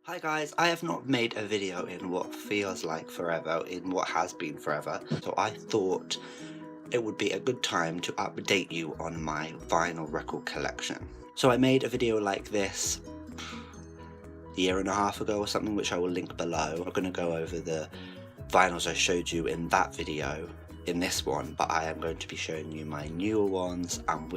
Hi guys, I have not made a video in what feels like forever, in what has been forever, so I thought it would be a good time to update you on my vinyl record collection. So I made a video like this a year and a half ago or something, which I will link below. I'm going to go over the vinyls I showed you in that video in this one, but I am going to be showing you my newer ones and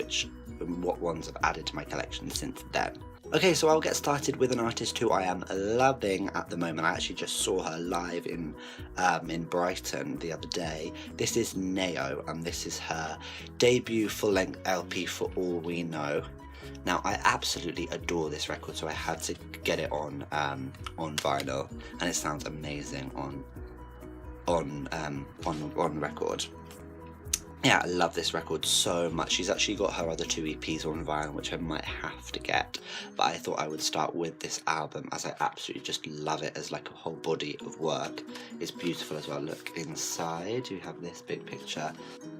what ones I've added to my collection since then. Okay, so I'll get started with an artist who I am loving at the moment. I actually just saw her live in Brighton the other day. This is Nao, and this is her debut full-length LP, For All We Know. Now, I absolutely adore this record, so I had to get it on vinyl, and it sounds amazing on record. Yeah, I love this record so much. She's actually got her other two EPs on vinyl, which I might have to get, but I thought I would start with this album as I absolutely just love it as like a whole body of work. It's beautiful as well. Look inside, you have this big picture.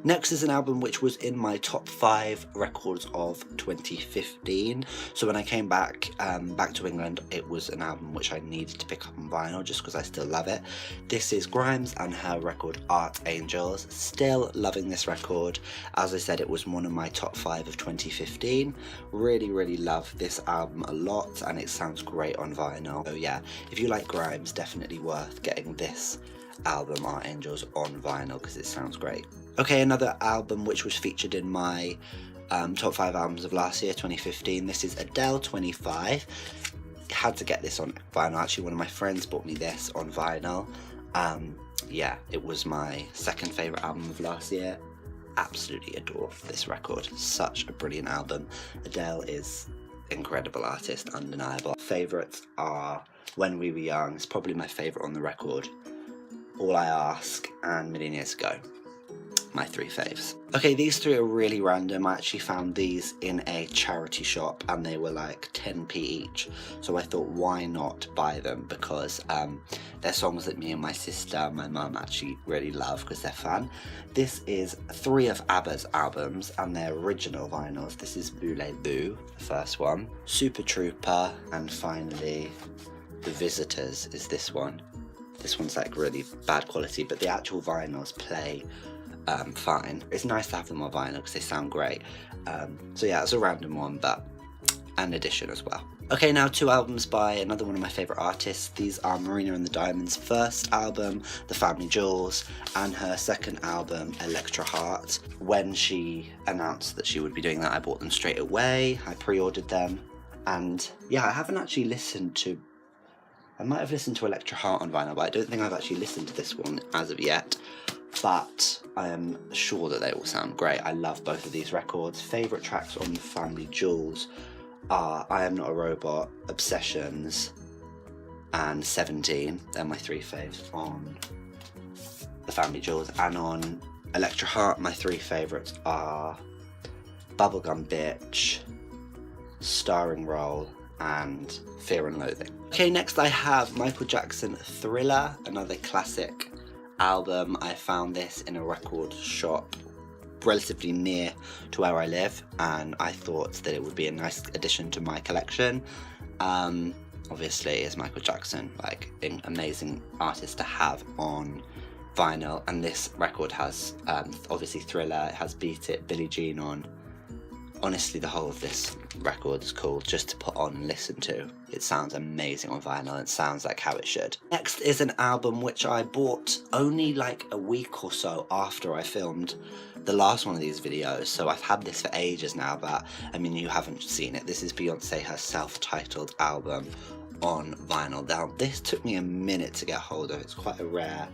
Next is an album which was in my top 5 records of 2015. So when I came back to England, it was an album which I needed to pick up on vinyl just because I still love it. This is Grimes and her record Art Angels. Still loving this record. As I said, it was one of my top 5 of 2015. Really love this album a lot, and it sounds great on vinyl. So yeah, if you like Grimes, definitely worth getting this album Art Angels on vinyl because it sounds great. Okay, another album which was featured in my top 5 albums of last year, 2015. This is Adele 25. Had to get this on vinyl. Actually, one of my friends bought me this on vinyl. Yeah, it was my second favourite album of last year. Absolutely adore this record. Such a brilliant album. Adele is incredible artist, undeniable. Favourites are When We Were Young. It's probably my favourite on the record. All I Ask and Million Years Ago. My 3 faves. Okay, these 3 are really random. I actually found these in a charity shop and they were like 10p each. So I thought, why not buy them? Because they're songs that me and my sister, my mum actually really love because they're fun. This is 3 of ABBA's albums and their original vinyls. This is Voulez-Vous, the first one. Super Trooper, and finally The Visitors is this one. This one's like really bad quality, but the actual vinyls play fine. It's nice to have them on vinyl because they sound great. So yeah, it's a random one, but an addition as well. Okay, now 2 albums by another one of my favourite artists. These are Marina and the Diamonds' first album, The Family Jewels, and her second album, Electra Heart. When she announced that she would be doing that, I bought them straight away. I pre-ordered them, and yeah, I haven't actually listened to... I might have listened to Electra Heart on vinyl, but I don't think I've actually listened to this one as of yet. But I am sure that they all sound great. I love both of these records. Favourite tracks on The Family Jewels are I Am Not a Robot, Obsessions, and 17. They're my 3 faves on The Family Jewels. And on Electra Heart, my 3 favourites are Bubblegum Bitch, Starring Role, and Fear and Loathing. Okay, next I have Michael Jackson Thriller, another classic album. I found this in a record shop relatively near to where I live, and I thought that it would be a nice addition to my collection. Obviously, it's Michael Jackson, like an amazing artist to have on vinyl, and this record has obviously Thriller, it has Beat It, Billie Jean on. Honestly, the whole of this record is cool just to put on and listen to. It sounds amazing on vinyl. It sounds like how it should. Next is an album which I bought only like a week or so after I filmed the last one of these videos. So I've had this for ages now, but I mean, you haven't seen it. This is Beyonce, her self-titled album on vinyl. Now, this took me a minute to get hold of. It's quite a rare,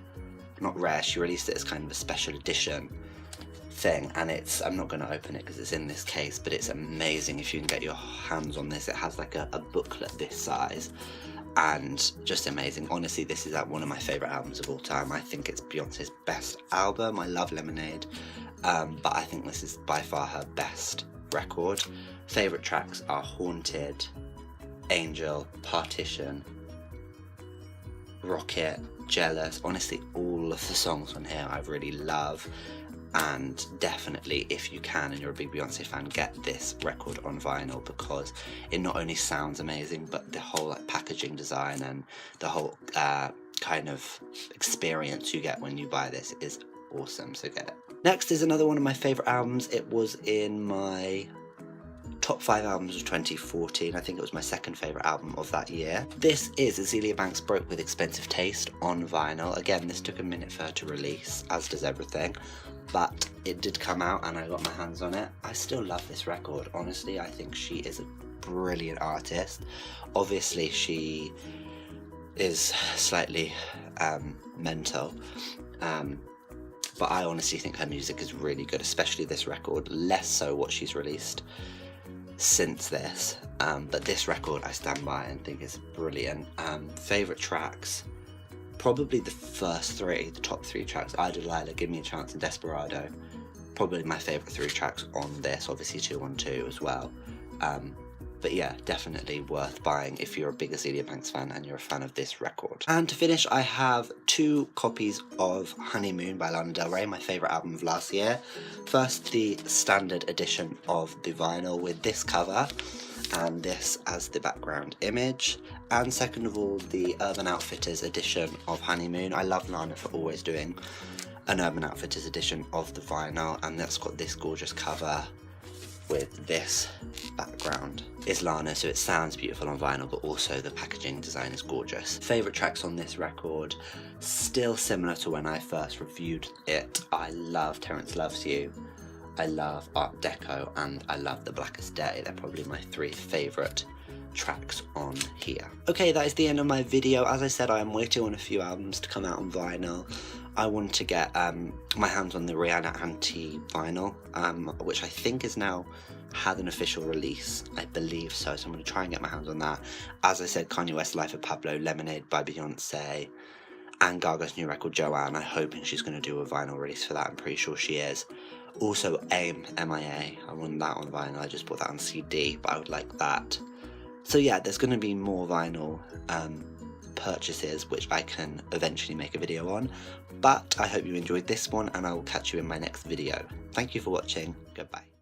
not rare, she released it as kind of a special edition thing, and I'm not going to open it because it's in this case, but it's amazing if you can get your hands on this. It has like a booklet this size, and just amazing. Honestly, this is one of my favourite albums of all time. I think it's Beyonce's best album. I love Lemonade, but I think this is by far her best record. Favourite tracks are Haunted, Angel, Partition, Rocket, Jealous. Honestly, all of the songs on here I really love. and definitely, if you can and you're a big Beyonce fan, get this record on vinyl, because it not only sounds amazing, but the whole like packaging design and the whole kind of experience you get when you buy this is awesome, so get it. Next is another one of my favourite albums. It was in my top 5 albums of 2014. I think it was my second favourite album of that year. This is Azealia Banks' Broke with Expensive Taste on vinyl. Again, this took a minute for her to release, as does everything, but it did come out and I got my hands on it. I still love this record, honestly. I think she is a brilliant artist. Obviously, she is slightly mental, but I honestly think her music is really good, especially this record, less so what she's released since this, but this record I stand by and think is brilliant. Favourite tracks, probably the first 3, the top 3 tracks, I Delilah, Give Me a Chance and Desperado, probably my favourite 3 tracks on this, obviously 212 as well. But yeah, definitely worth buying if you're a big Azealia Banks fan and you're a fan of this record. And to finish, I have 2 copies of Honeymoon by Lana Del Rey, my favourite album of last year. First, the standard edition of the vinyl with this cover and this as the background image. And second of all, the Urban Outfitters edition of Honeymoon. I love Lana for always doing an Urban Outfitters edition of the vinyl, and that's got this gorgeous cover with this background. It's Lana, so it sounds beautiful on vinyl, but also the packaging design is gorgeous. Favourite tracks on this record, still similar to when I first reviewed it. I love Terrence Loves You, I love Art Deco, and I love The Blackest Day. They're probably my 3 favourite tracks on here. Okay, that is the end of my video. As I said, I am waiting on a few albums to come out on vinyl. I want to get my hands on the Rihanna Anti vinyl, which I think is now had an official release. I believe so, so I'm going to try and get my hands on that. As I said, Kanye West, Life of Pablo, Lemonade by Beyonce, and Gaga's new record, Joanne. I'm hoping she's going to do a vinyl release for that. I'm pretty sure she is. Also, AIM, MIA. I want that on vinyl. I just bought that on CD, but I would like that. So yeah, there's going to be more vinyl purchases which I can eventually make a video on, but I hope you enjoyed this one and I will catch you in my next video. Thank you for watching. Goodbye.